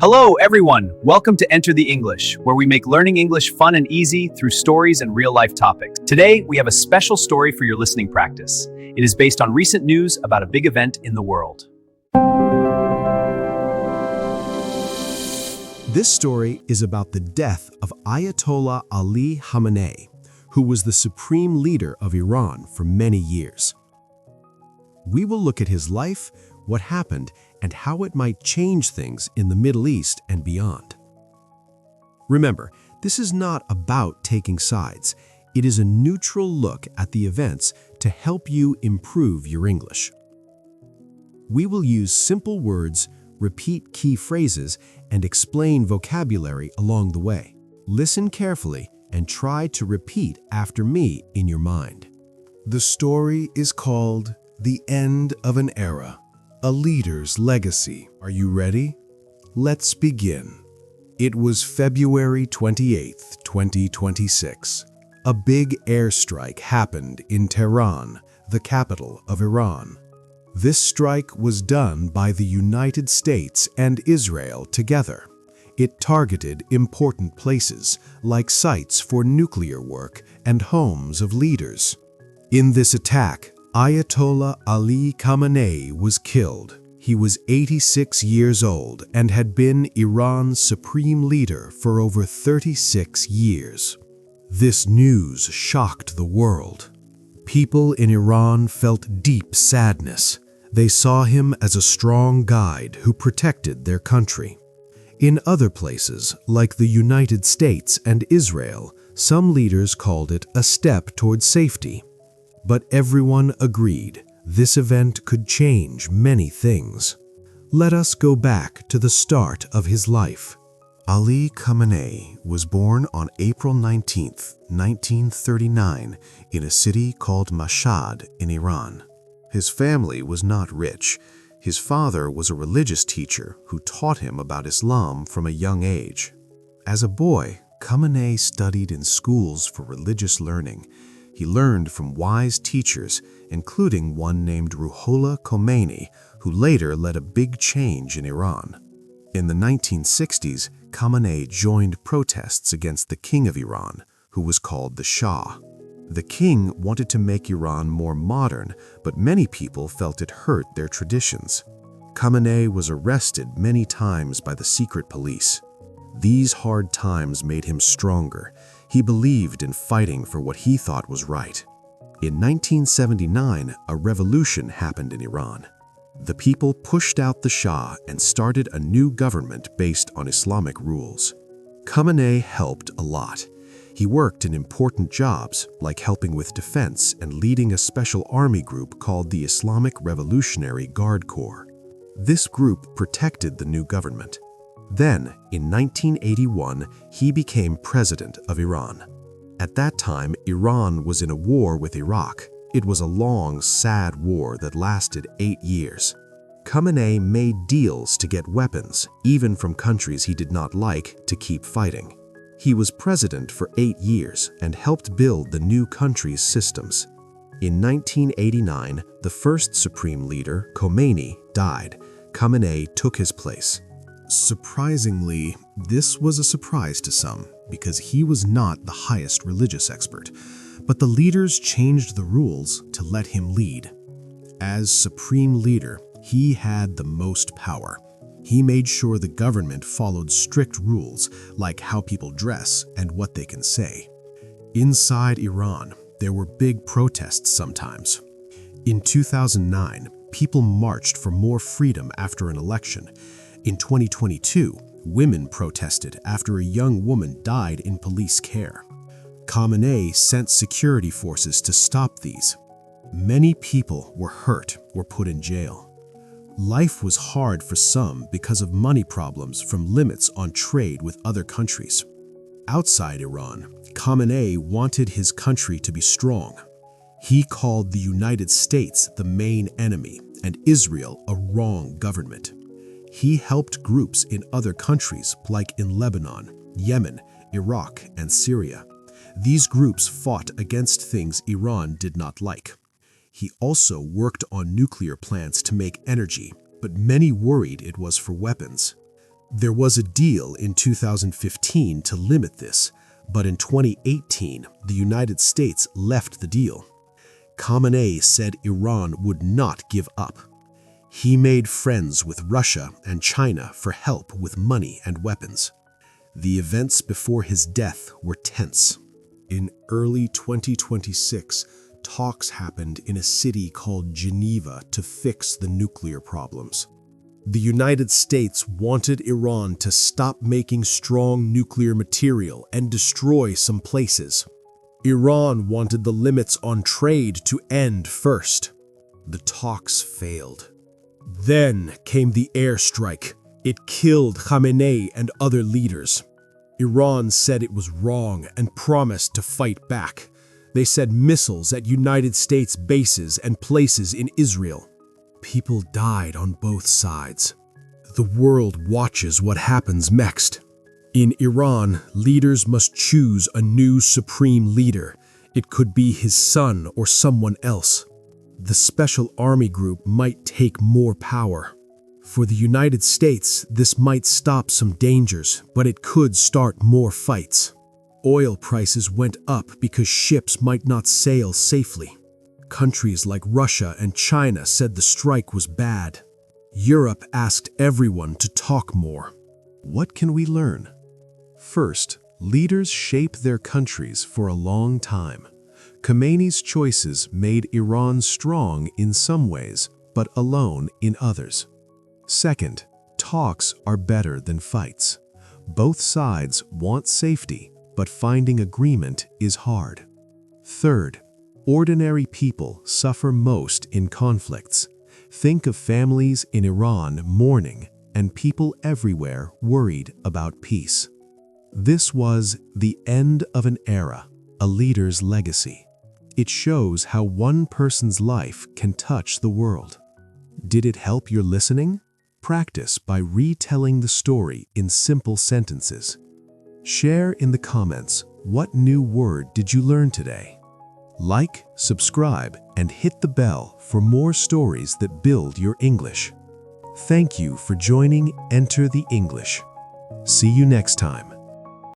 Hello, everyone. Welcome to Enter the English, where we make learning English fun and easy through stories and real-life topics. Today, we have a special story for your listening practice. It is based on recent news about a big event in the world. This story is about the death of Ayatollah Ali Khamenei, who was the supreme leader of Iran for many years. We will look at his life, what happened, and how it might change things in the Middle East and beyond. Remember, this is not about taking sides. It is a neutral look at the events to help you improve your English. We will use simple words, repeat key phrases, and explain vocabulary along the way. Listen carefully and try to repeat after me in your mind. The story is called The End of an Era, a Leader's Legacy. Are you ready? Let's begin. It was February 28, 2026. A big airstrike happened in Tehran, the capital of Iran. This strike was done by the United States and Israel together. It targeted important places like sites for nuclear work and homes of leaders. In this attack, Ayatollah Ali Khamenei was killed. He was 86 years old and had been Iran's supreme leader for over 36 years. This news shocked the world. People in Iran felt deep sadness. They saw him as a strong guide who protected their country. In other places, like the United States and Israel, some leaders called it a step toward safety. But everyone agreed this event could change many things. Let us go back to the start of his life. Ali Khamenei was born on April 19, 1939, in a city called Mashhad in Iran. His family was not rich. His father was a religious teacher who taught him about Islam from a young age. As a boy, Khamenei studied in schools for religious learning. He learned from wise teachers, including one named Ruhollah Khomeini, who later led a big change in Iran. In the 1960s, Khamenei joined protests against the king of Iran, who was called the Shah. The king wanted to make Iran more modern, but many people felt it hurt their traditions. Khamenei was arrested many times by the secret police. These hard times made him stronger. He believed in fighting for what he thought was right. In 1979, a revolution happened in Iran. The people pushed out the Shah and started a new government based on Islamic rules. Khamenei helped a lot. He worked in important jobs, like helping with defense and leading a special army group called the Islamic Revolutionary Guard Corps. This group protected the new government. Then, in 1981, he became president of Iran. At that time, Iran was in a war with Iraq. It was a long, sad war that lasted 8 years. Khamenei made deals to get weapons, even from countries he did not like, to keep fighting. He was president for 8 years and helped build the new country's systems. In 1989, the first supreme leader, Khomeini, died. Khamenei took his place. Surprisingly, this was a surprise to some because he was not the highest religious expert, but the leaders changed the rules to let him lead. As supreme leader, he had the most power. He made sure the government followed strict rules like how people dress and what they can say. Inside Iran, there were big protests sometimes. In 2009, people marched for more freedom after an election. In 2022, women protested after a young woman died in police care. Khamenei sent security forces to stop these. Many people were hurt or put in jail. Life was hard for some because of money problems from limits on trade with other countries. Outside Iran, Khamenei wanted his country to be strong. He called the United States the main enemy and Israel a wrong government. He helped groups in other countries like in Lebanon, Yemen, Iraq, and Syria. These groups fought against things Iran did not like. He also worked on nuclear plants to make energy, but many worried it was for weapons. There was a deal in 2015 to limit this, but in 2018, the United States left the deal. Khamenei said Iran would not give up. He made friends with Russia and China for help with money and weapons. The events before his death were tense. In early 2026, talks happened in a city called Geneva to fix the nuclear problems. The United States wanted Iran to stop making strong nuclear material and destroy some places. Iran wanted the limits on trade to end first. The talks failed. Then came the airstrike. It killed Khamenei and other leaders. Iran said it was wrong and promised to fight back. They said missiles at United States bases and places in Israel. People died on both sides. The world watches what happens next. In Iran, leaders must choose a new supreme leader. It could be his son or someone else. The special army group might take more power. For the United States, this might stop some dangers, but it could start more fights. Oil prices went up because ships might not sail safely. Countries like Russia and China said the strike was bad. Europe asked everyone to talk more. What can we learn? First, leaders shape their countries for a long time. Khamenei's choices made Iran strong in some ways, but alone in others. Second, talks are better than fights. Both sides want safety, but finding agreement is hard. Third, ordinary people suffer most in conflicts. Think of families in Iran mourning and people everywhere worried about peace. This was the end of an era, a leader's legacy. It shows how one person's life can touch the world. Did it help your listening? Practice by retelling the story in simple sentences. Share in the comments what new word did you learn today. Like, subscribe, and hit the bell for more stories that build your English. Thank you for joining Enter the English. See you next time.